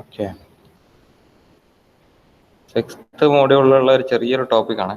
Okay, sixth മോഡ്യൂളിലുള്ള ഒരു ചെറിയൊരു ടോപ്പിക്കാണ്.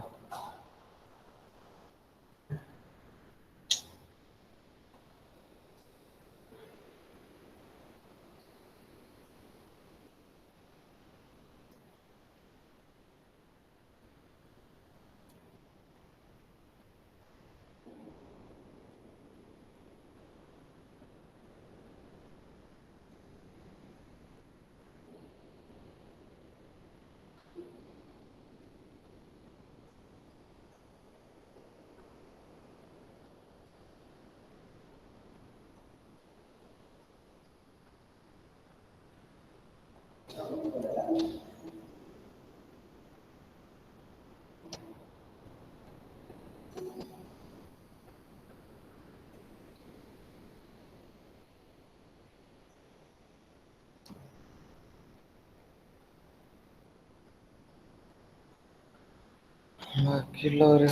ബാക്കിയുള്ളവര്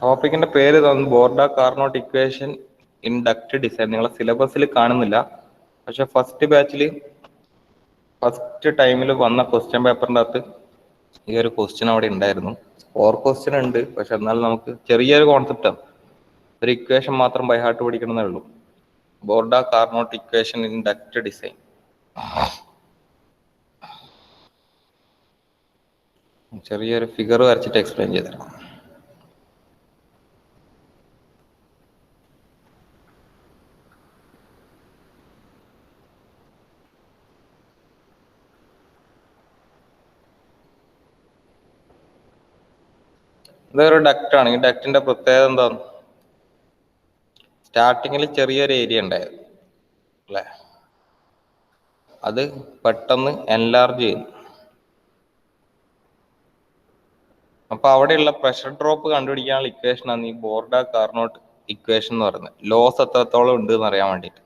ടോപ്പിക്കിന്റെ പേര് Borda Carnot equation in duct design. നിങ്ങളെ സിലബസിൽ കാണുന്നില്ല, പക്ഷെ ഫസ്റ്റ് ബാച്ചിൽ ഫസ്റ്റ് ടൈമിൽ വന്ന ക്വസ്റ്റ്യൻ പേപ്പറിന്റെ അകത്ത് ഈ ഒരു ക്വസ്റ്റ്യൻ അവിടെ ഉണ്ടായിരുന്നു. 4 ക്വസ്റ്റ്യൻ ഉണ്ട്, പക്ഷെ എന്നാൽ നമുക്ക് ചെറിയൊരു കോൺസെപ്റ്റാണ്. ഒരു ഇക്വേഷൻ മാത്രം ബൈ ഹാർട്ട് പഠിക്കണമെന്നേ ഉള്ളൂ. Borda Carnot equation in duct design. ചെറിയൊരു ഫിഗർ വരച്ചിട്ട് എക്സ്പ്ലെയിൻ ചെയ്തരാം. ഇതൊരു ഡക്റ്റ് ആണ്. ഈ ഡക്റ്റിന്റെ പ്രത്യേകത എന്താണ്? സ്റ്റാർട്ടിങ്ങിൽ ചെറിയൊരു ഏരിയ ഉണ്ടായിരുന്നു അല്ലെ, അത് പെട്ടെന്ന് എൻലാർജ് ചെയ്യും. അപ്പൊ അവിടെയുള്ള പ്രഷർ ഡ്രോപ്പ് കണ്ടുപിടിക്കാനുള്ള ഇക്വേഷൻ ആണ് ഈ ബോർഡ കാർനോട്ട് ഇക്വേഷൻ എന്ന് പറയുന്നത്. ലോസ് എത്രത്തോളം ഉണ്ട് എന്ന് അറിയാൻ വേണ്ടിയിട്ട്.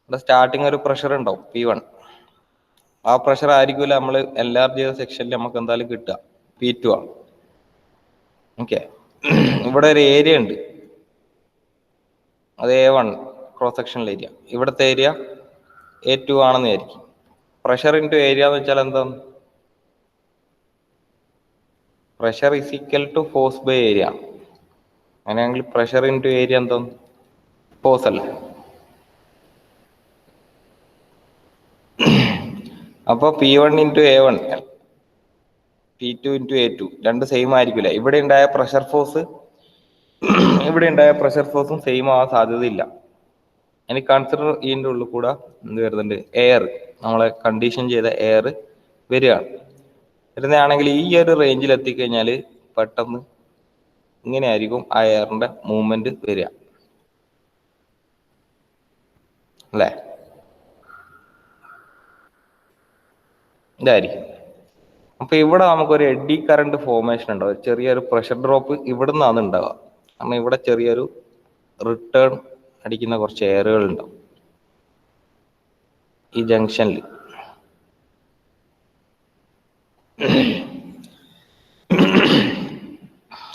ഇവിടെ സ്റ്റാർട്ടിങ് ഒരു പ്രഷർ ഉണ്ടാവും P1. ആ പ്രഷർ ആയിരിക്കില്ല നമ്മൾ എൻലാർജ് ചെയ്ത സെക്ഷനിൽ നമുക്ക് എന്തായാലും കിട്ടുക, P2 ആണ്. ഓക്കെ, ഇവിടെ ഒരു ഏരിയ ഉണ്ട്, അത് A1 ക്രോസ് സെക്ഷണൽ ഏരിയ. ഇവിടുത്തെ ഏരിയ A2 ആണെന്ന് വിചാരിക്കും. പ്രഷർ ഇൻറ്റു ഏരിയ എന്ന് വെച്ചാൽ എന്താണ്? Pressure is equal to force by area. അങ്ങനെയാണെങ്കിൽ പ്രഷർ ഇൻറ്റു ഏരിയ എന്താണ്? ഫോഴ്സ് അല്ലേ. അപ്പൊ P1 into A1 P2 into A2 രണ്ട് സെയിം ആയിരിക്കില്ല. ഇവിടെ ഉണ്ടായ പ്രഷർ ഫോഴ്സും സെയിം ആവാൻ സാധ്യതയില്ല. ഇനി കൺസിഡർ ഇതിൻ്റെ ഉള്ളിൽ കൂടെ എന്ത് വരുന്നുണ്ട്? എയർ, നമ്മളെ കണ്ടീഷൻ ചെയ്ത എയർ വരികയാണ്. വരുന്നതാണെങ്കിൽ ഈ ഒരു റേഞ്ചിൽ എത്തിക്കഴിഞ്ഞാൽ പെട്ടെന്ന് ഇങ്ങനെയായിരിക്കും ആ എയറിന്റെ മൂവ്മെന്റ് വരിക അല്ലേ, ഇതായിരിക്കും. അപ്പൊ ഇവിടെ നമുക്കൊരു എഡി കറണ്ട് ഫോർമേഷൻ ഉണ്ടാവും. ചെറിയൊരു പ്രഷർ ഡ്രോപ്പ് ഇവിടെ നിന്നാണ് ഉണ്ടാവുക. കാരണം ഇവിടെ ചെറിയൊരു റിട്ടേൺ അടിക്കുന്ന കുറച്ച് എയറുകൾ ഉണ്ടാവും ഈ ജംഗ്ഷനിൽ.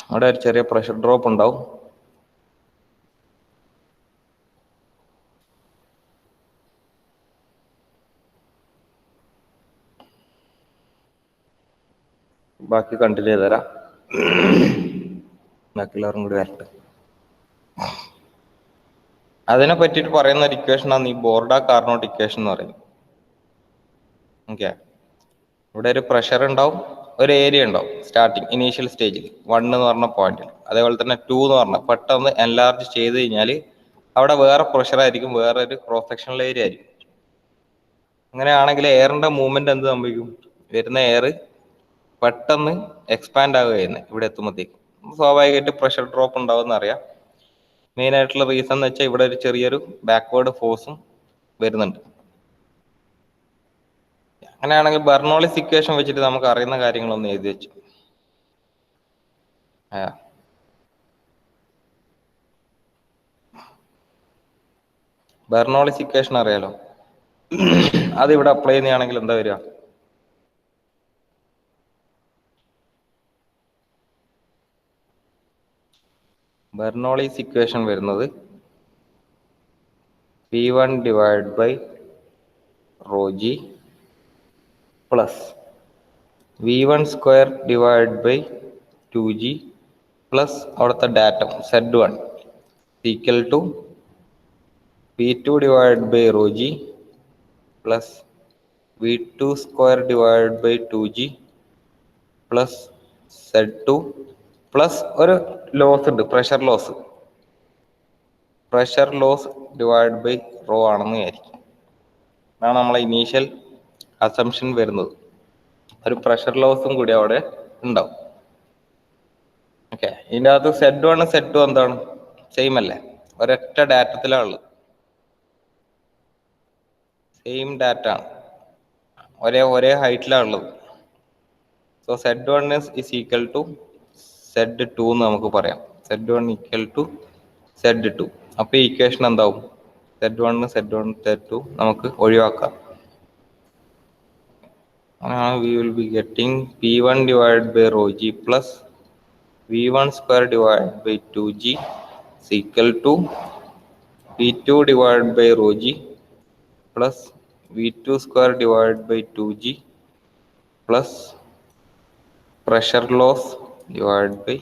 അവിടെ ഒരു ചെറിയ പ്രഷർ ഡ്രോപ്പ് ഉണ്ടാവും. ബാക്കി കണ്ടിന്യൂ ചെയ്തുതരാം. ബാക്കിയുള്ളവരും കൂടി വരട്ടെ. അതിനെ പറ്റിയിട്ട് പറയുന്ന ഒരു ഇക്വേഷനാണ് ഈ ബോർഡ കാർനോട്ട് ഇക്വേഷൻ എന്ന് പറയുന്നത്. ഓക്കെ, ഇവിടെ ഒരു പ്രഷർ ഉണ്ടാവും, ഒരു ഏരിയ ഉണ്ടാവും സ്റ്റാർട്ടിങ് ഇനീഷ്യൽ സ്റ്റേജിൽ 1 എന്ന് പറഞ്ഞ പോയിന്റിൽ. അതേപോലെ തന്നെ 2 എന്ന് പറഞ്ഞ പെട്ടെന്ന് എൻലാർജ് ചെയ്ത് കഴിഞ്ഞാൽ അവിടെ വേറെ പ്രഷർ ആയിരിക്കും, വേറെ ഒരു ക്രോസ് സെക്ഷണൽ ഏരിയ ആയിരിക്കും. അങ്ങനെയാണെങ്കിൽ എയറിന്റെ മൂവ്മെന്റ് എന്ത് സംഭവിക്കും? വരുന്ന എയർ പെട്ടെന്ന് എക്സ്പാൻഡ് ആവുകയായിരുന്നു ഇവിടെ എത്തുമ്പോഴത്തേക്കും. സ്വാഭാവികമായിട്ട് പ്രഷർ ഡ്രോപ്പ് ഉണ്ടാവുമെന്ന് അറിയാം. മെയിൻ ആയിട്ടുള്ള റീസൺ എന്ന് വെച്ചാൽ ഇവിടെ ഒരു ചെറിയൊരു ബാക്ക്വേർഡ് ഫോഴ്സും വരുന്നുണ്ട്. അങ്ങനെയാണെങ്കിൽ ബെർണോളിസ് ഇക്വേഷൻ വെച്ചിട്ട് നമുക്ക് അറിയുന്ന കാര്യങ്ങളൊന്നും എഴുതി വെച്ചു. ബെർണോളിസ് ഇക്വേഷൻ അറിയാലോ, അത് ഇവിടെ അപ്ലൈ ചെയ്യുകയാണെങ്കിൽ എന്താ വരിക? ബെർണോളിസ് ഇക്വേഷൻ വരുന്നത് V1 divided by rho g plus V1 square divided by 2g plus അവിടുത്തെ datum Z1 equal to V2 divided by rho g plus V2 square divided by 2g plus Z2 plus ഒരു loss ഉണ്ട്, pressure loss divide by rho ആണെന്ന് വിചാരിക്കും. അതാണ് നമ്മളെ initial assumption വരുന്നത്. ഒരു pressure ലോസും കൂടി അവിടെ ഉണ്ടാവും. ഓക്കെ, ഇതിൻ്റെ അകത്ത് Z1 Z2 എന്താണ് സെയിം അല്ലേ, ഒരൊറ്റ ഡാറ്റത്തിലാണുള്ളത്, സെയിം ഡാറ്റ ആണ്, ഒരേ ഹൈറ്റിലാണുള്ളത്. So Z1 is equal to Z2 എന്ന് നമുക്ക് പറയാം. Z1 equal to Z2. അപ്പൊ ഈ ഇക്വേഷൻ എന്താവും, Z1 Z2 നമുക്ക് ഒഴിവാക്കാം. We will be getting P1 divided by rho g plus V1 square divided by 2g is equal to P2 divided by rho g plus V2 square divided by 2g plus pressure loss divided by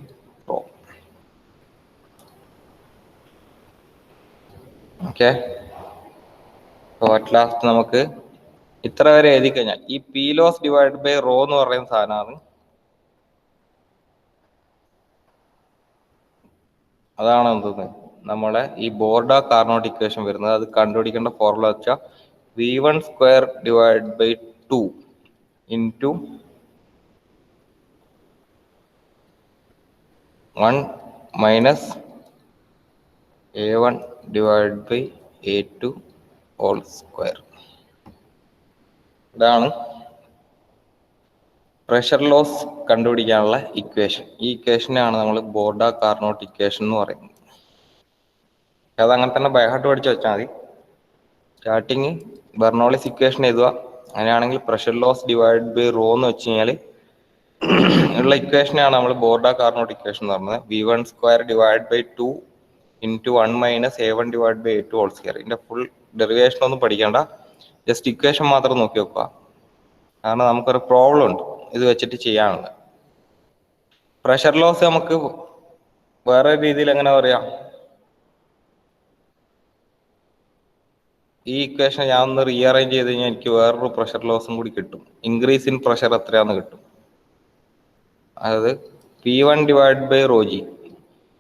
rho. Okay, so at last നമുക്ക് ഇത്ര വരെ എഴുതി കഴിഞ്ഞാൽ ഈ P loss divide by rho എന്ന് പറയുന്ന സാധനമാണ്. അതാണ് എന്തെന്ന് നമ്മളെ ഈ ബോർഡ കാർനോട്ട് ഇക്വേഷൻ വരുന്നത്. അത് കണ്ടുപിടിക്കേണ്ട ഫോർമുല വെച്ചാൽ V1 square divide by 2 into 1 minus A1 divide by A2 whole square. ഇതാണ് പ്രഷർ ലോസ് കണ്ടുപിടിക്കാനുള്ള ഇക്വേഷൻ. ഈ ഇക്വേഷനാണ് നമ്മൾ ബോർഡ കാർനോട്ട് ഇക്വേഷൻ എന്ന് പറയുന്നത്. അതങ്ങനെ തന്നെ ബൈഹാർട്ട് പഠിച്ച് വെച്ചാൽ മതി. സ്റ്റാർട്ടിങ് ബെർണോളിസ് ഇക്വേഷൻ എഴുതുക. അങ്ങനെയാണെങ്കിൽ pressure loss divide by rho എന്ന് വെച്ച് കഴിഞ്ഞാൽ ഉള്ള ഇക്വേഷനാണ് നമ്മൾ ബോർഡ കാർനോട്ട് ഇക്വേഷൻ എന്ന് പറയുന്നത്. V1 square divide by 2 into 1 minus A1 divide by A2 whole square. ഇതിന്റെ ഫുൾ ഡെറിവേഷൻ ഒന്നും പഠിക്കേണ്ട, ജസ്റ്റ് ഇക്വേഷൻ മാത്രം നോക്കി വെക്കുക. കാരണം നമുക്കൊരു പ്രോബ്ലം ഉണ്ട് ഇത് വെച്ചിട്ട് ചെയ്യാനുള്ളത്. പ്രഷർ ലോസ് നമുക്ക് വേറെ രീതിയിൽ എങ്ങനെ പറയാം, ഈ ഇക്വേഷൻ ഞാൻ ഒന്ന് റീഅറേഞ്ച് ചെയ്ത് കഴിഞ്ഞാൽ എനിക്ക് വേറൊരു പ്രഷർ ലോസും കൂടി കിട്ടും. ഇൻക്രീസ് ഇൻ പ്രഷർ എത്രയാന്ന് കിട്ടും. അതായത് P1 divide by rho g,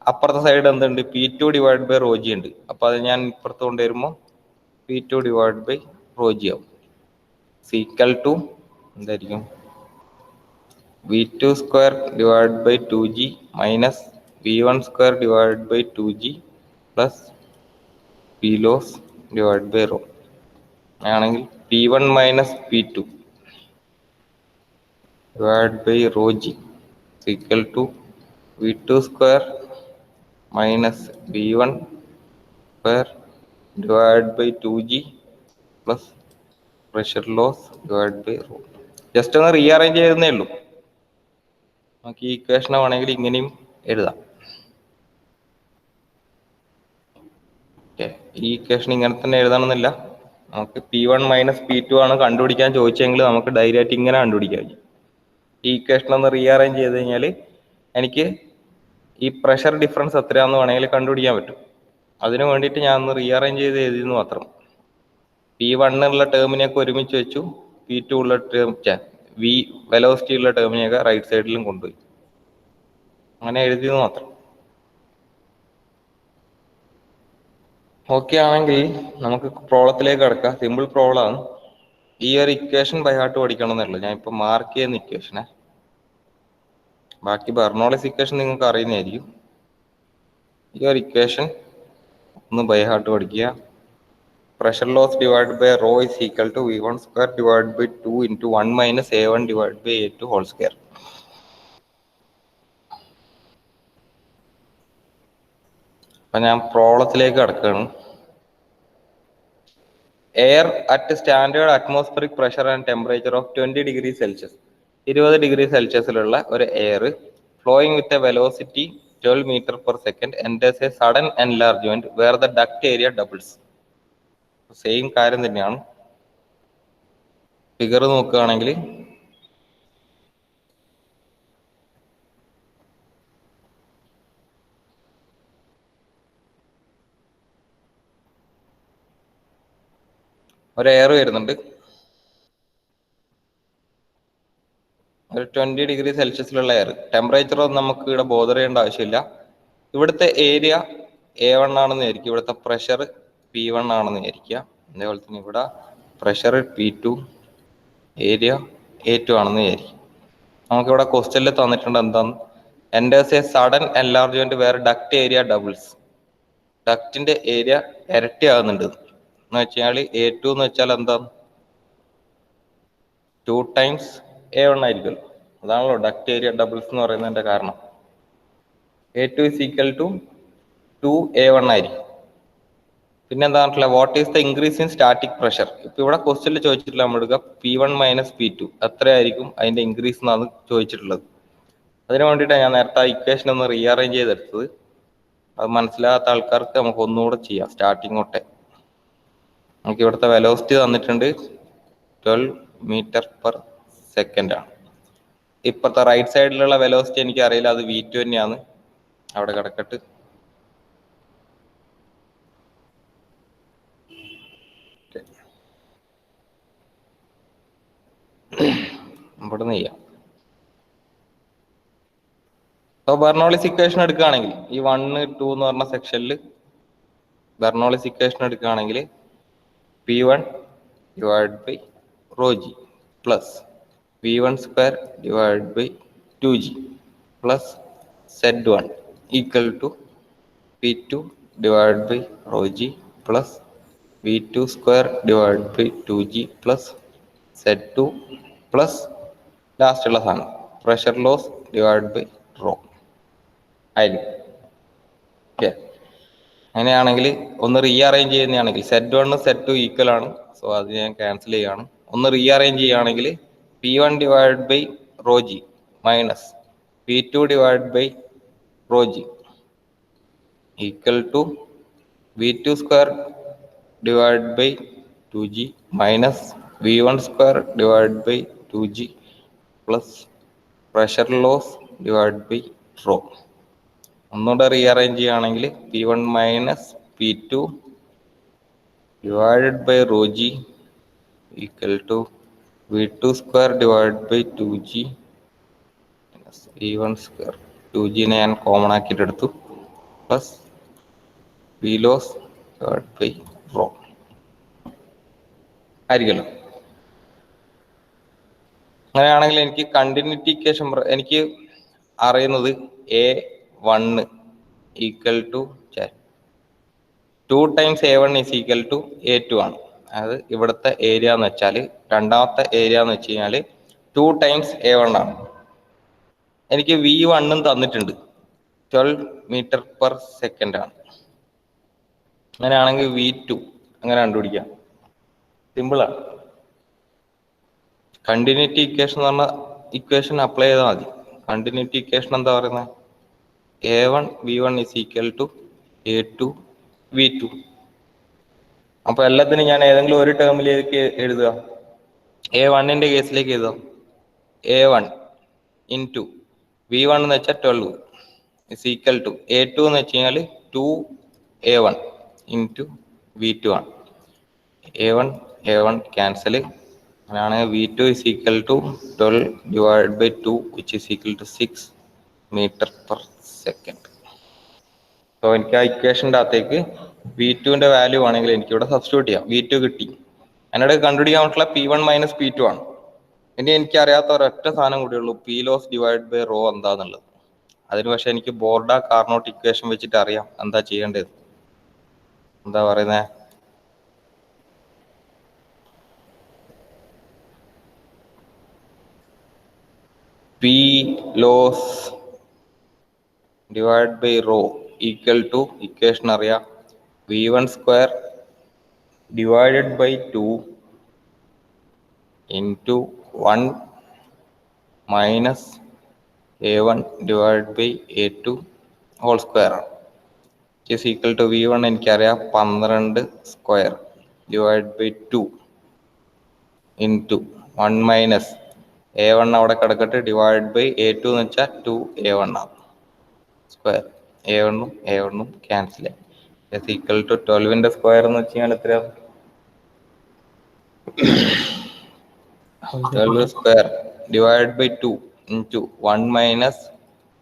അപ്പുറത്തെ സൈഡ് എന്തുണ്ട്, P2 divide by rho G ഉണ്ട്. അപ്പൊ അത് ഞാൻ ഇപ്പുറത്ത് കൊണ്ടുവരുമ്പോൾ P2 divide by rho g ആവും. ഈക്വൽ ടു എന്തായിരിക്കും, V2 square divide by 2g minus V1 square divide by 2g plus P loss divide by rho. ആണെങ്കിൽ P1 minus P2 divide by rho G equal to V2 square minus V1 square divide by 2g plus pressure loss divide by rho. Just ഒന്ന് rearrange ചെയ്യുന്നേ ഉള്ളൂ. നമുക്ക് ഈ equation വേണമെങ്കിൽ ഇങ്ങനെയും എഴുതാം. ഈ ഇക്വേഷൻ ഇങ്ങനെ തന്നെ എഴുതണമെന്നില്ല. നമുക്ക് P1 മൈനസ് P2 ആണ് കണ്ടുപിടിക്കാൻ ചോദിച്ചെങ്കിൽ നമുക്ക് ഡയറക്റ്റ് ഇങ്ങനെ കണ്ടുപിടിക്കാം. ഈ ഇക്വേഷൻ ഒന്ന് റീഅറേഞ്ച് ചെയ്ത് കഴിഞ്ഞാൽ എനിക്ക് ഈ പ്രഷർ ഡിഫറൻസ് എത്രയാണെന്ന് വേണമെങ്കിൽ കണ്ടുപിടിക്കാൻ പറ്റും. അതിന് വേണ്ടിയിട്ട് ഞാൻ ഒന്ന് റീഅറേഞ്ച് ചെയ്ത് എഴുതിയെന്ന് മാത്രം. P1 ഉള്ള ടേമിനെയൊക്കെ ഒരുമിച്ച് വെച്ചു, P2 ഉള്ള ടേം വെലോസിറ്റി ഉള്ള ടേമിനെയൊക്കെ റൈറ്റ് സൈഡിലും കൊണ്ടുപോയി, അങ്ങനെ എഴുതിയെന്ന് മാത്രം. ഓക്കെ ആണെങ്കിൽ നമുക്ക് പ്രോബ്ലത്തിലേക്ക് കടക്കാം. സിമ്പിൾ പ്രോബ്ലം ആണ്. ഈ ഒരു ഇക്വേഷൻ ബൈ ഹാർട്ട് പഠിക്കണം എന്നുള്ളൂ. ഞാൻ ഇപ്പൊ മാർക്ക് ചെയ്യുന്ന ഇക്വേഷനെ, ബാക്കി ബെർണോളിസ് ഇക്വേഷൻ നിങ്ങൾക്ക് അറിയുന്നതായിരിക്കും. ഈ ഒരു ഇക്വേഷൻ ഒന്ന് ബൈ ഹാർട്ട് പഠിക്കുക. Pressure loss divide by rho is equal to V1 square divide by 2 into 1 minus A1 divide by A2 whole square. അപ്പൊ ഞാൻ പ്രോബ്ലത്തിലേക്ക് കടക്കുകയാണ്. Air at standard atmospheric pressure and temperature of 20 degree Celsius, 20 degree സെൽഷ്യസിലുള്ള ഒരു air flowing with a velocity 12 metre per second enters a sudden enlargement where the duct area doubles. Same കാര്യം തന്നെയാണ്. Figure നോക്കുകയാണെങ്കിൽ ഒരു എയർ വരുന്നുണ്ട്, ഒരു 20 degree സെൽഷ്യസിലുള്ള air. Temperature ഒന്നും നമുക്ക് ഇവിടെ ബോധർ ചെയ്യേണ്ട ആവശ്യമില്ല. ഇവിടുത്തെ ഏരിയ A1 ആണെന്ന് വിചാരിക്കുക, ഇവിടുത്തെ പ്രഷർ P1 ആണെന്ന് വിചാരിക്കുക. അതേപോലെ തന്നെ ഇവിടെ പ്രഷർ P2, ഏരിയ A2 ആണെന്ന് വിചാരിക്കും. നമുക്കിവിടെ ക്വസ്റ്റ്യനിൽ തന്നിട്ടുണ്ട് എന്താണ്, enters a sudden enlargement where duct area doubles. ഡക്റ്റിന്റെ ഏരിയ ഇരട്ടിയാകുന്നുണ്ട് എന്ന് വെച്ചാൽ A2 എന്ന് വെച്ചാൽ എന്താണ്, 2 ടൈംസ് A1 ആയിരിക്കും. അതാണല്ലോ ഡക്ട് ഏരിയ ഡബിൾസ് എന്ന് പറയുന്നതിന്റെ കാരണം. A2 is equal to 2A1 ആയിരിക്കും. പിന്നെ എന്താ പറഞ്ഞില്ല, what is the increase in static pressure. ഇപ്പൊ ഇവിടെ ക്വസ്റ്റ്യനിൽ ചോദിച്ചിട്ടില്ല, നമ്മൾ എടുക്കുക P1 മൈനസ് P2 എത്രയായിരിക്കും അതിന്റെ ഇൻക്രീസ് എന്നാണ് ചോദിച്ചിട്ടുള്ളത്. അതിന് വേണ്ടിയിട്ടാണ് ഞാൻ നേരത്തെ ആ ഇക്വേഷൻ ഒന്ന് റീഅറേഞ്ച് ചെയ്തെടുത്തത്. അത് മനസ്സിലാകാത്ത ആൾക്കാർക്ക് നമുക്ക് ഒന്നുകൂടെ ചെയ്യാം സ്റ്റാർട്ടിങ് തൊട്ടേ. നമുക്ക് ഇവിടുത്തെ വെലോസിറ്റി തന്നിട്ടുണ്ട് 12 മീറ്റർ പെർ സെക്കൻഡ് ആണ്. ഇപ്പത്തെ റൈറ്റ് സൈഡിലുള്ള വെലോസിറ്റി എനിക്ക് അറിയില്ല, അത് V2 തന്നെയാണ്. അവിടെ കിടക്കട്ട്. ഇവിടെ നിന്ന് ചെയ്യാം. അപ്പോൾ ബെർണോളിസ് ഇക്വേഷൻ എടുക്കുകയാണെങ്കിൽ ഈ 1, 2 എന്ന് പറഞ്ഞ സെക്ഷനിൽ ബെർണോളിസ് ഇക്വേഷൻ എടുക്കുകയാണെങ്കിൽ P1 divide by rho G plus V1 square divide by 2G plus Z1 equal to P2 divide by rho G plus V2 square divide by 2G plus Z2 plus ലാസ്റ്റുള്ള സാധനം pressure loss divide by rho ആയിരിക്കും. Okay, അങ്ങനെയാണെങ്കിൽ ഒന്ന് rearrange ചെയ്യുന്നതാണെങ്കിൽ Z1 Z2 equal ആണ്. So അത് ഞാൻ cancel ചെയ്യുകയാണ്. ഒന്ന് റീഅറേഞ്ച് ചെയ്യുകയാണെങ്കിൽ P1 divide by rho G minus P2 divide by rho G equal to V2 square divide by 2G minus V1 square divide by 2G plus pressure loss divide by rho. ഒന്നുകൂടെ rearrange ചെയ്യുകയാണെങ്കിൽ P1 minus P2 divided by rho G equal to V2 square divide by 2G minus V1 square 2G ഞാൻ common ആക്കിയിട്ട് എടുത്തു plus V loss divide by rho ആയിരിക്കല്ലോ. അങ്ങനെയാണെങ്കിൽ എനിക്ക് continuity equation എനിക്ക് അറിയുന്നത് A1 equal to 2 times A1 is equal to A2 ആണ്. അതായത് ഇവിടുത്തെ ഏരിയ എന്ന് വെച്ചാൽ രണ്ടാമത്തെ ഏരിയ എന്ന് വെച്ച് കഴിഞ്ഞാൽ 2 ടൈംസ് A1 ആണ്. എനിക്ക് V1 തന്നിട്ടുണ്ട് 12 മീറ്റർ പെർ സെക്കൻഡ് ആണ്. അങ്ങനെയാണെങ്കിൽ V2 അങ്ങനെ കണ്ടുപിടിക്കാം, സിമ്പിളാണ്. കണ്ടിന്യൂറ്റി ഇക്വേഷൻ എന്ന് പറഞ്ഞ ഇക്വേഷൻ അപ്ലൈ ചെയ്താൽ മതി. കണ്ടിന്യൂറ്റി ഇക്വേഷൻ എന്താ പറയുന്നത്, A1 V1 is equal to A2 V2. അപ്പൊ എല്ലാത്തിനും ഞാൻ ഏതെങ്കിലും ഒരു ടേമിലേക്ക് എഴുതുക. A1ന്റെ കേസിലേക്ക് എഴുതാം A1 ഇൻറ്റു V1 എന്ന് വെച്ചാൽ 12 ഇസ് ഈക്വൽ ടു A2 എന്ന് വെച്ച് കഴിഞ്ഞാൽ 2A1 ഇൻറ്റു V2 ആണ്. A1 cancel. അങ്ങനെയാണെങ്കിൽ V2 is equal to 12 divide by 2 which is equal to 6 metre per second. So എനിക്ക് ആ ഇക്വേഷൻ്റെ അകത്തേക്ക് V2ന്റെ വാല്യൂ ആണെങ്കിൽ എനിക്കിവിടെ സബ്സ്റ്റിറ്റ്യൂട്ട് ചെയ്യാം. V2 കിട്ടി. എന്നോട് കണ്ടുപിടിക്കാൻ പറ്റുള്ള P1 മൈനസ് P2 ആണ്. ഇനി എനിക്ക് അറിയാത്ത ഒരൊറ്റ സാധനം കൂടിയുള്ളൂ, P loss divide by rho എന്താന്നുള്ളത്. അതിന് പക്ഷെ എനിക്ക് ബോർഡ കാർനോട്ട് ഇക്വേഷൻ വെച്ചിട്ട് അറിയാം എന്താ ചെയ്യേണ്ടത്. എന്താ പറയുന്നത്, P loss divide by rho equal to equation അറിയാം V1 square divided by 2 into 1 minus A1 divide by A2 whole square ആണ്. ഈക്വൽ ടു V1 എനിക്കറിയാം 12 square divide by 2 into 1 minus A1 അവിടെ കിടക്കട്ടെ ഡിവൈഡ് ബൈ A2 എന്ന് വെച്ചാൽ 2A1 ആണ് square. A1 cancel ആയി. Is equal to 12ന്റെ square എന്ന് വെച്ച് കഴിഞ്ഞാൽ എത്രയാണ്? 12 square divide by 2 into 1 minus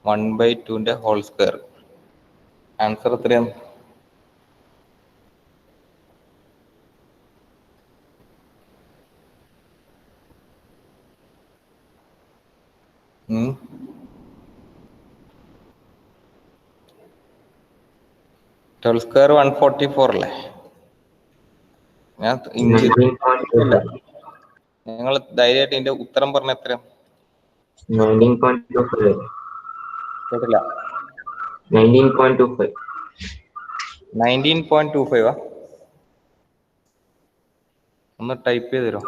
1/2ന്റെ ഹോൾ സ്ക്വയർ. ആൻസർ എത്രയാണ്? ട്വൽവ് സ്ക്വയർ 144 അല്ലേ? ഞാൻ നിങ്ങൾ ധൈര്യമായിട്ട് ഇതിന്റെ ഉത്തരം പറഞ്ഞ എത്രയാണ്? കേട്ടില്ല. 19.25 ഒന്ന് ടൈപ്പ് ചെയ്ത് തരുമോ?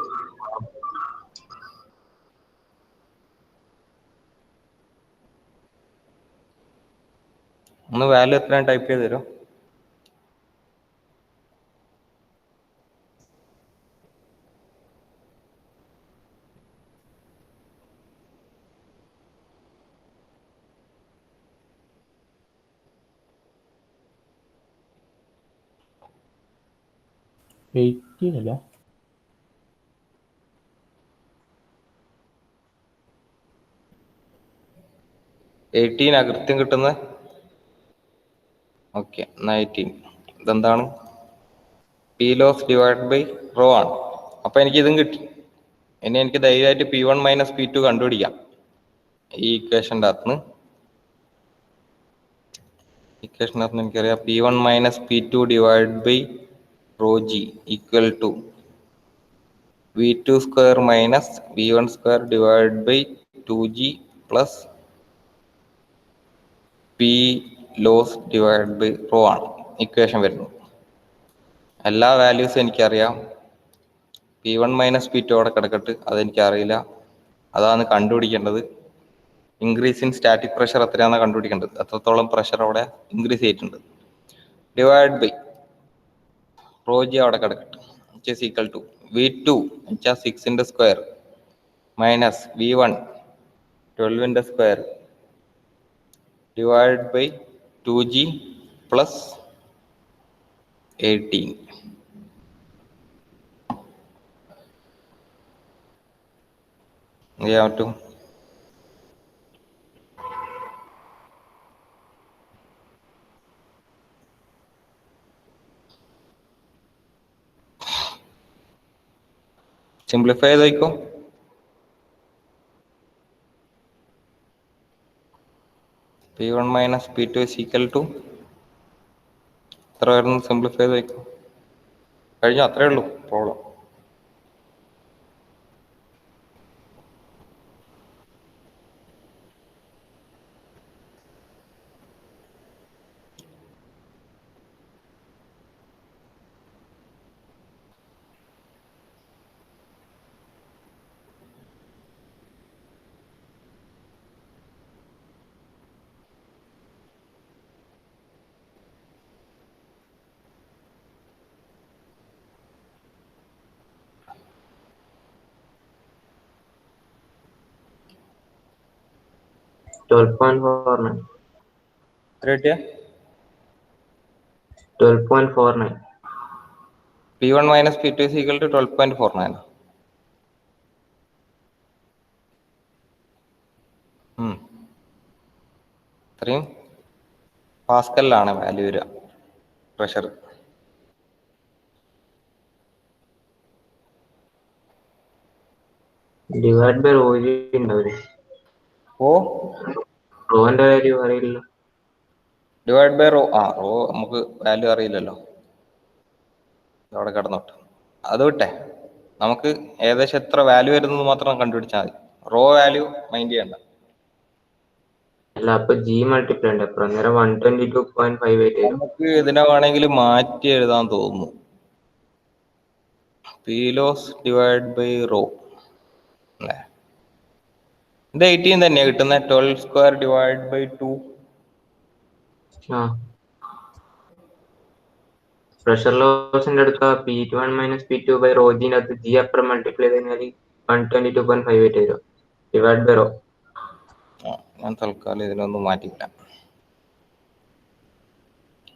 ഒന്ന് വാല്യൂ എത്രയാണ് ടൈപ്പ് ചെയ്ത് തരുമോ? അല്ല 18 കൃത്യം കിട്ടുന്നത്. ഓക്കെ 19. ഇതെന്താണ്? P loss divide by rho ആണ്. അപ്പൊ എനിക്ക് ഇതും കിട്ടി. ഇനി എനിക്ക് ധൈര്യമായിട്ട് P1 മൈനസ് P2 കണ്ടുപിടിക്കാം ഈ ഇക്വേഷൻ്റെ അകത്തുനിന്ന്. ഇക്വേഷനകത്ത് എനിക്കറിയാം P1 minus P2 divide by rho G equal to V2 square minus V1 square divide by 2G plus P loss divide by rho ആണ് ഇക്വേഷൻ വരുന്നത്. എല്ലാ വാല്യൂസും എനിക്കറിയാം. P1 മൈനസ് P2 അവിടെ കിടക്കട്ട്, അതെനിക്കറിയില്ല. അതാണ് കണ്ടുപിടിക്കേണ്ടത്. ഇൻക്രീസ് ഇൻ സ്റ്റാറ്റിക് പ്രഷർ എത്രയാണെന്ന് കണ്ടുപിടിക്കേണ്ടത്. എത്രത്തോളം പ്രഷർ അവിടെ ഇൻക്രീസ് ചെയ്തിട്ടുണ്ട്. ഡിവൈഡ് ബൈ റോ ജി അവിടെ കിടക്കട്ടെ. which is equal to V2 which is 6ന്റെ സ്ക്വയർ മൈനസ് V1 12ന്റെ square divide by 2G plus 18. ചെയ്യാൻ പറ്റും? സിംപ്ലിഫൈ ചെയ്ത് വയ്ക്കോ. P1 minus P2 is equal to എത്ര വരുന്നു? സിംപ്ലിഫൈ ചെയ്ത് വയ്ക്കോ. കഴിഞ്ഞു, അത്രേ ഉള്ളൂ problem. P1 minus P2 is equal to 12.49. ഇത്രയും പാസ്കലിലാണ് വാല്യൂ വരിക പ്രഷർ. ഡിവൈഡ് ബൈ റോ ഉണ്ടാവില്ലേ? റോന്റെ വാല്യൂ അറിയില്ല. ഡിവൈഡ് ബൈ റോ റോ നമുക്ക് വാല്യൂ അറിയില്ലല്ലോ. അവിടെ കിടന്നോട്ടെ, അത് വിട്ടെ. നമുക്ക് ഏകദേശം എത്ര വാല്യൂ വരുന്നത് മാത്രം കണ്ടുപിടിച്ചാൽ മതി. റോ വാല്യൂ മൈൻഡ് ചെയ്യണ്ട. അല്ല, അപ്പൊ G മൾട്ടിപ്ലൈ ഉണ്ട്. അപ്പൊ അന്നേരം 122.58 നമുക്ക് ഇതിനെ വേണമെങ്കിൽ മാറ്റി എഴുതാൻ തോന്നുന്നു. P loss divide by rho അല്ലേ? ഇത് 18 തന്നെയാ കിട്ടുന്നത്. 12 സ്ക്വയർ ഡിവൈഡ് ബൈ 2. പ്രഷർ ലോസിന്റെ അടുത്ത P1 minus P2 by raw ജിന്റെ അകത്ത് ജി അപ്പുറം മൾട്ടിപ്ലൈ ചെയ്ത് കഴിഞ്ഞാൽ 122.58 വരും ഡിവൈഡ് ബൈ റോ. ഞാൻ തൽക്കാലം ഇതിനൊന്നും മാറ്റില്ല.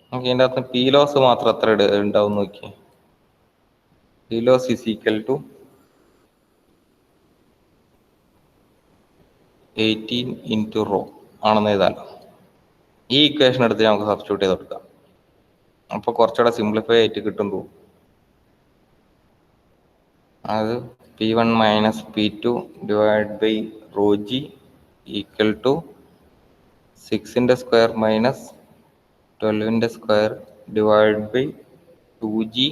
നമുക്ക് ഇതിൻ്റെ അകത്ത് പി ലോസ് മാത്രം എത്ര ഉണ്ടാവും നോക്കി. P loss is equal to 18 into rho ആണെന്ന് എഴുതാലോ. ഈ ഇക്വേഷൻ എടുത്ത് നമുക്ക് സബ്സ്റ്റിറ്റ്യൂട്ട് ചെയ്ത് കൊടുക്കാം. അപ്പോൾ കുറച്ചുകൂടെ സിംപ്ലിഫൈ ആയിട്ട് കിട്ടും തോന്നും. അത് P1 minus P2 divide by rho G equal to 6ന്റെ സ്ക്വയർ മൈനസ് 12ന്റെ square divide by 2G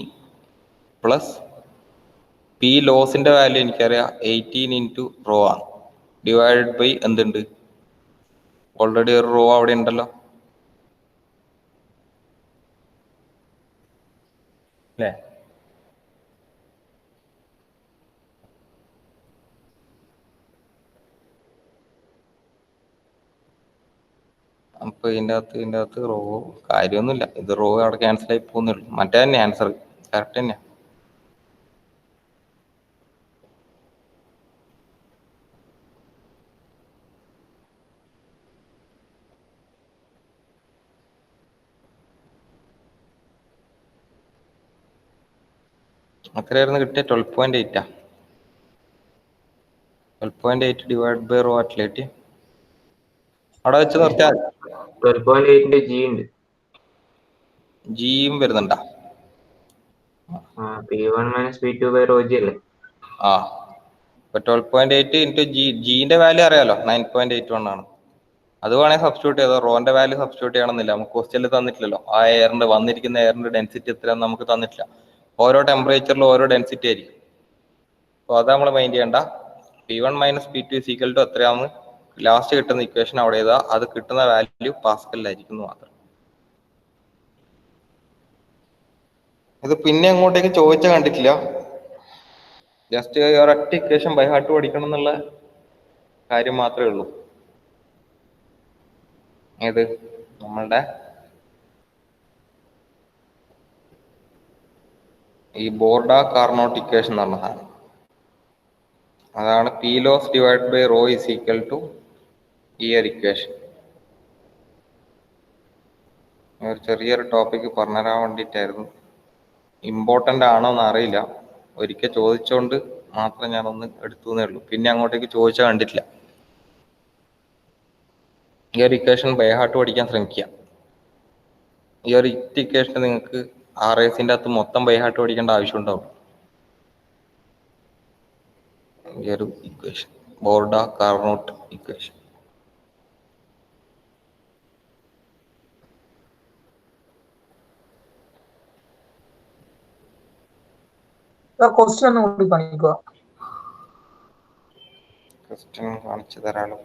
plus P ലോസിന്റെ വാല്യൂ എനിക്കറിയാം 18 ഇൻറ്റു റോ ആണ് ഡിവൈഡ് ബൈ എന്തുണ്ട്, ഓൾറെഡി ഒരു റോ അവിടെ ഉണ്ടല്ലോ അല്ലേ. അപ്പൊ ഇതിൻ്റെ അകത്ത് റോ കാര്യമൊന്നുമില്ല, ഇത് റോ അവിടെ ക്യാൻസൽ ആയി പോകുന്നുള്ളൂ. മറ്റേ തന്നെ ആൻസർ കറക്റ്റ് തന്നെയാ. എത്രയായിരുന്നു കിട്ടിയ? 12.8 12.8 ഡിവൈഡ് ബൈ റോ അറ്റ്ലേറ്റ് അവിടെ വെച്ച് നിർത്തിയാൽ 12.8 ജി ഉണ്ട്. ജിയും വരുന്നുണ്ടാ? P1 minus P2 by rho g അല്ലേ. ആ, ഇപ്പൊ 12.8 ഇൻറ്റു ജിന്റെ വാല്യൂ അറിയാലോ, 9.81 ആണ്. അത് വേണേൽ സബ്സ്റ്റിറ്റ്യൂട്ട് ചെയ്തോ. റോന്റെ വാല്യൂ സബ്സ്റ്റിറ്റ്യൂട്ട് ചെയ്യണമെന്നില്ല, നമുക്ക് ക്വസ്റ്റ്യനിൽ തന്നിട്ടില്ലല്ലോ. ആ എയറിന്റെ വന്നിരിക്കുന്ന എയറിന്റെ ഡെൻസിറ്റി എത്രയാണെന്ന് നമുക്ക് തന്നിട്ടില്ല. ഓരോ ടെമ്പറേച്ചറിലും ഓരോ ഡെൻസിറ്റി ആയിരിക്കും. അപ്പോൾ അത് നമ്മൾ മൈൻഡ് ചെയ്യണ്ട. P1 minus P2 is equal to എത്രയാണെന്ന് ലാസ്റ്റ് കിട്ടുന്ന ഇക്വേഷൻ അവിടെ ചെയ്താൽ അത് കിട്ടുന്ന വാല്യൂ പാസ്കലിലായിരിക്കും മാത്രം. ഇത് പിന്നെ അങ്ങോട്ടേക്ക് ചോദിച്ചാൽ കണ്ടിട്ടില്ല. ജസ്റ്റ് ഒരൊറ്റ ഇക്വേഷൻ ബൈ ഹാർട്ട് പഠിക്കണം എന്നുള്ള കാര്യം മാത്രമേ ഉള്ളൂ. ഏത് നമ്മളുടെ ഈ ബോർഡ കാർനോട്ട് ഇക്വേഷൻ എന്ന് പറഞ്ഞ സാധനം, അതാണ് P loss divide by rho is equal to ഈ ഒരു ഇക്വേഷൻ. ഒരു ചെറിയൊരു ടോപ്പിക്ക് പറഞ്ഞുതരാൻ വേണ്ടിയിട്ടായിരുന്നു. ഇമ്പോർട്ടൻ്റ് ആണോ എന്ന് അറിയില്ല, ഒരിക്കൽ ചോദിച്ചുകൊണ്ട് മാത്രം ഞാനൊന്ന് എടുത്തു എന്നേ ഉള്ളൂ. പിന്നെ അങ്ങോട്ടേക്ക് ചോദിച്ചാൽ കണ്ടിട്ടില്ല. ഈ ഒരു ഇക്വേഷൻ ബൈ ഹാർട്ട് പഠിക്കാൻ ശ്രമിക്കുക. ഈ ഒരു ഇക്വേഷൻ നിങ്ങൾക്ക് RACന്റെ അകത്ത് മൊത്തം ബൈ ഹാർട്ട് പഠിക്കേണ്ട ആവശ്യം ഉണ്ടാവും. ഈ ഒരു ഇക്വേഷൻ ബോർഡ കാർനോട്ട് ഇക്വേഷൻ. ക്വസ്റ്റ്യൻ കൂടി കാണിക്കുക. ക്വസ്റ്റ്യൻ കാണിച്ചു തരാലോ.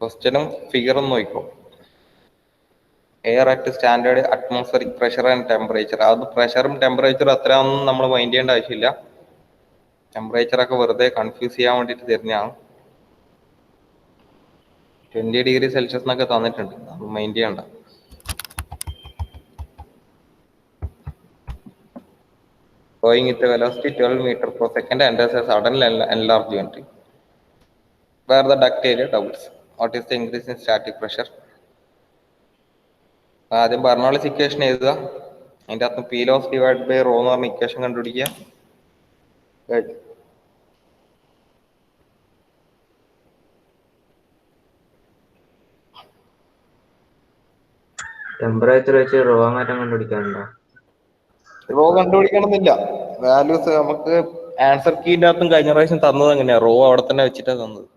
ക്വസ്റ്റ്യനും ഫിഗറും നോക്കിക്കോ. Air at standard atmospheric pressure and temperature. അത് പ്രഷറും ടെമ്പറേച്ചറും അത്രയൊന്നും നമ്മൾ മൈൻഡ് ചെയ്യേണ്ട ആവശ്യമില്ല. ടെമ്പറേച്ചറൊക്കെ വെറുതെ കൺഫ്യൂസ് ചെയ്യാൻ വേണ്ടിയിട്ട് തരുന്നതാണ്. 20 ഡിഗ്രി സെൽഷ്യസ് എന്നൊക്കെ തന്നിട്ടുണ്ട്, അത് മൈൻഡ് ചെയ്യണ്ട. Going with a velocity 12 meter per second enters a sudden enlargement where the duct area doubles. What is the increase in static pressure? ആദ്യം ബർണോളിസ് ഇക്വേഷൻ എഴുതുക. അതിൻ്റെ അകത്ത് P loss divide by rho എന്ന് പറഞ്ഞ equation കണ്ടുപിടിക്കുക. Temperature വെച്ച് rho മാറ്റം കണ്ടുപിടിക്കാനുണ്ടോ? റോ കണ്ടുപിടിക്കണമെന്നില്ല, വാല്യൂസ് നമുക്ക് ആൻസർ കീൻ്റെ അകത്തും കഴിഞ്ഞ പ്രാവശ്യം തന്നത് എങ്ങനെയാ, റോ അവിടെ തന്നെ വെച്ചിട്ടാണ് തന്നത്.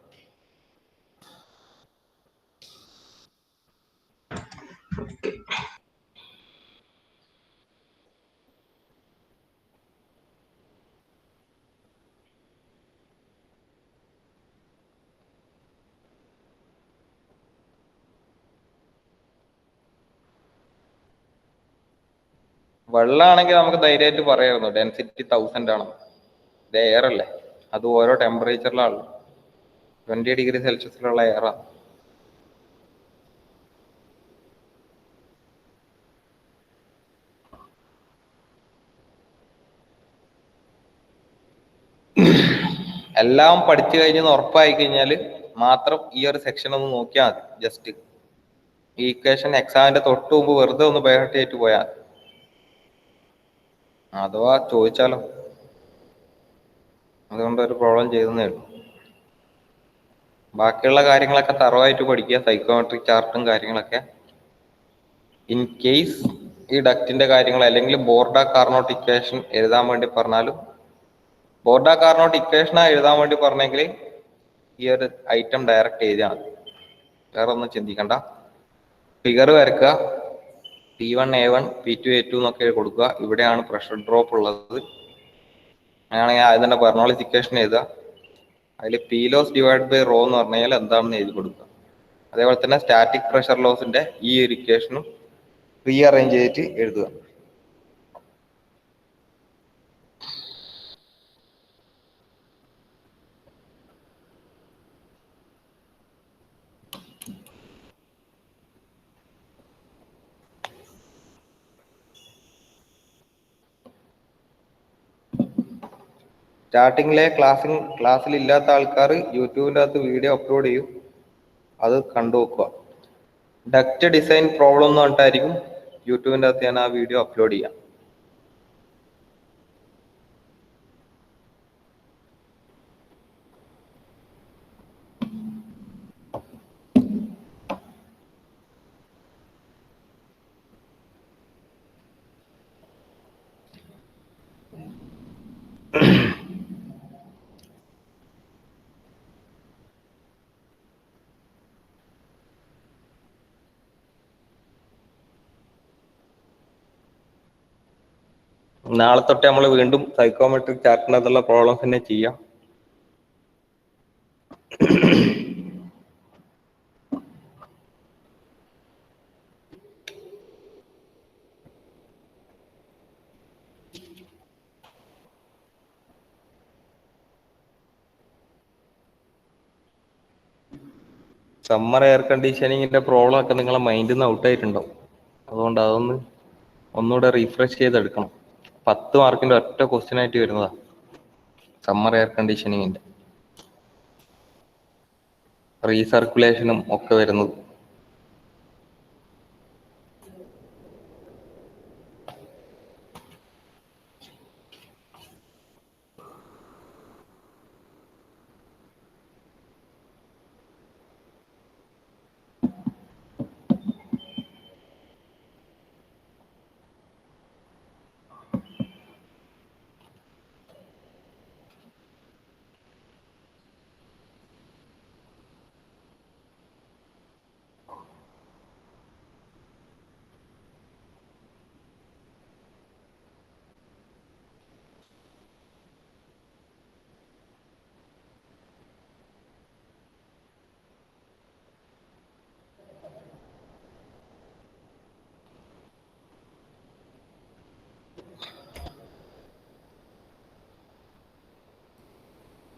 വെള്ളമാണെങ്കിൽ നമുക്ക് ധൈര്യമായിട്ട് പറയാമായിരുന്നു ഡെൻസിറ്റി 1000 ആണ്. ഇത് എയർ അല്ലേ, അത് ഓരോ ടെമ്പറേച്ചറിലാണ്. 20 ഡിഗ്രി സെൽഷ്യസിലുള്ള എയറാണ്. എല്ലാം പഠിച്ചു കഴിഞ്ഞെന്ന് ഉറപ്പായി കഴിഞ്ഞാൽ മാത്രം ഈ ഒരു സെക്ഷൻ ഒന്ന് നോക്കിയാൽ മതി. ജസ്റ്റ് ഈ ഇക്വേഷൻ എക്സാമിന്റെ തൊട്ട് മുമ്പ് വെറുതെ ഒന്ന് ബൈഹാർട്ട് ചെയ്തിട്ട് പോയാൽ മതി. അഥവാ ചോദിച്ചാലോ, അതുകൊണ്ട് ഒരു പ്രോബ്ലം ചെയ്തേ ഉള്ളൂ. ബാക്കിയുള്ള കാര്യങ്ങളൊക്കെ തറവായിട്ട് പഠിക്കുക, സൈക്കോമെട്രിക് ചാർട്ടും കാര്യങ്ങളൊക്കെ. ഇൻ കേസ് ഈ ഡക്റ്റിന്റെ കാര്യങ്ങൾ അല്ലെങ്കിൽ ബോർഡ കാർനോട്ട് ഇക്വേഷൻ എഴുതാൻ വേണ്ടി പറഞ്ഞാലും, ബോർഡ കാർനോട്ട് ഇക്വേഷനാ എഴുതാൻ വേണ്ടി പറഞ്ഞെങ്കിൽ ഈ ഒരു ഐറ്റം ഡയറക്റ്റ് എഴുതിയാൽ മതി, വേറെ ഒന്നും ചിന്തിക്കണ്ട. ഫിഗർ വരക്കുക, P1 A1 P2 A2 എന്നൊക്കെ കൊടുക്കുക. ഇവിടെയാണ് പ്രഷർ ഡ്രോപ്പ് ഉള്ളത്. അങ്ങനെയാണെങ്കിൽ ആദ്യം തന്നെ ബെർണോളിസ് ഇക്വേഷൻ എഴുതുക. അതിൽ P loss divide by rho എന്ന് പറഞ്ഞു കഴിഞ്ഞാൽ എന്താണെന്ന് എഴുതി കൊടുക്കുക. അതേപോലെ തന്നെ സ്റ്റാറ്റിക് പ്രഷർ ലോസിന്റെ ഈ ഒരു ഇക്വേഷനും റീ അറേഞ്ച് ചെയ്തിട്ട് എഴുതുക. സ്റ്റാർട്ടിങ്ങിലെ ക്ലാസ്സിൽ ഇല്ലാത്ത ആൾക്കാർ യൂട്യൂബിൻ്റെ അകത്ത് വീഡിയോ അപ്ലോഡ് ചെയ്യും, അത് കണ്ടു നോക്കുക. ഡക്റ്റ് ഡിസൈൻ പ്രോബ്ലം എന്ന് പറഞ്ഞിട്ടായിരിക്കും യൂട്യൂബിൻ്റെ അകത്ത് ഞാൻ ആ വീഡിയോ അപ്ലോഡ് ചെയ്യാം. നാളെ തൊട്ട് നമ്മൾ വീണ്ടും സൈക്കോമെട്രിക് ചാർട്ടിനകത്തുള്ള പ്രോബ്ലംസ് തന്നെ ചെയ്യാം. സമ്മർ എയർ കണ്ടീഷനിങ്ങിന്റെ പ്രോബ്ലം ഒക്കെ നിങ്ങളെ മൈൻഡിൽ നിന്ന് ഔട്ടായിട്ടുണ്ടാവും. അതുകൊണ്ട് അതൊന്ന് ഒന്നുകൂടെ റീഫ്രഷ് ചെയ്തെടുക്കണം. 10 മാർക്കിന്റെ ഒറ്റ ക്വസ്റ്റ്യൻ ആയിട്ട് വരുന്നതാ സമ്മർ എയർ കണ്ടീഷനിങ്ങിന്റെ, റീസർക്കുലേഷനും ഒക്കെ വരുന്നത്.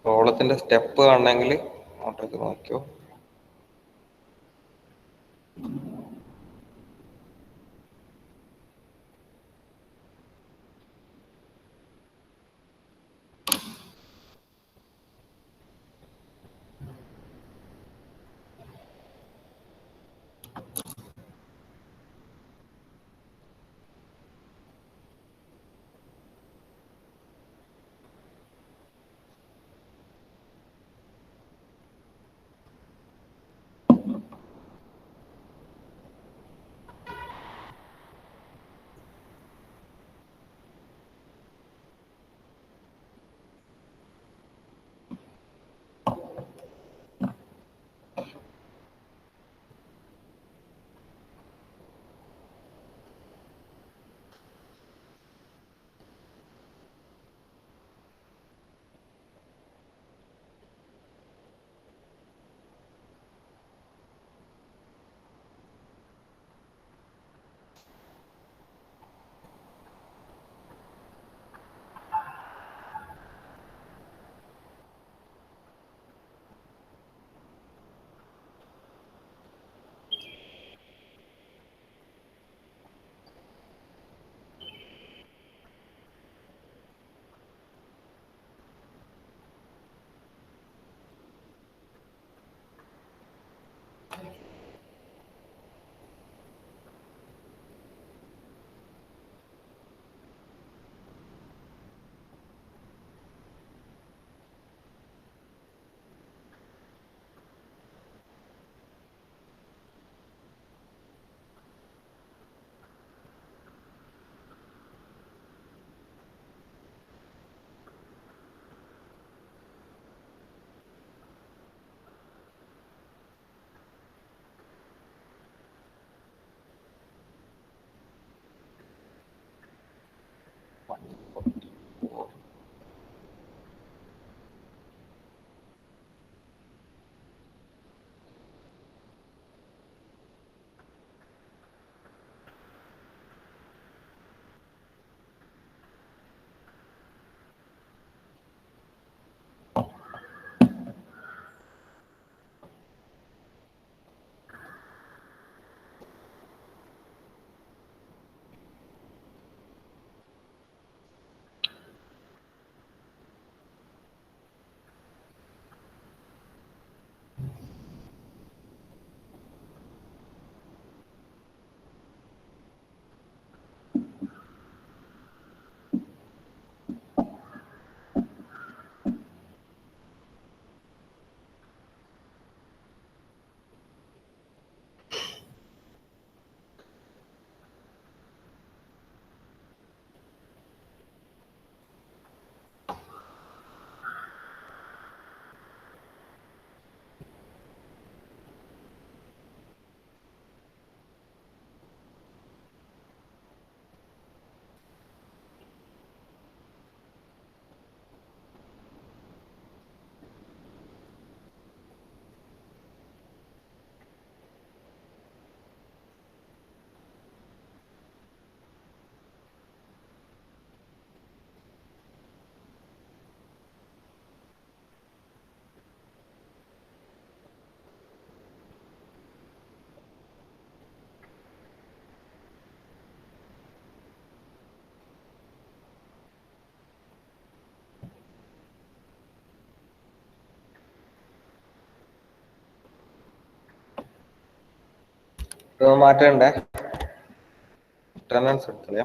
പ്രോബ്ലത്തിന്റെ സ്റ്റെപ്പ് കാണണമെങ്കിൽ അങ്ങോട്ടേക്ക് നോക്കിയോ. മാറ്റണ്ടേ അറ്റൻഡൻസ് എടുത്തില്ലേ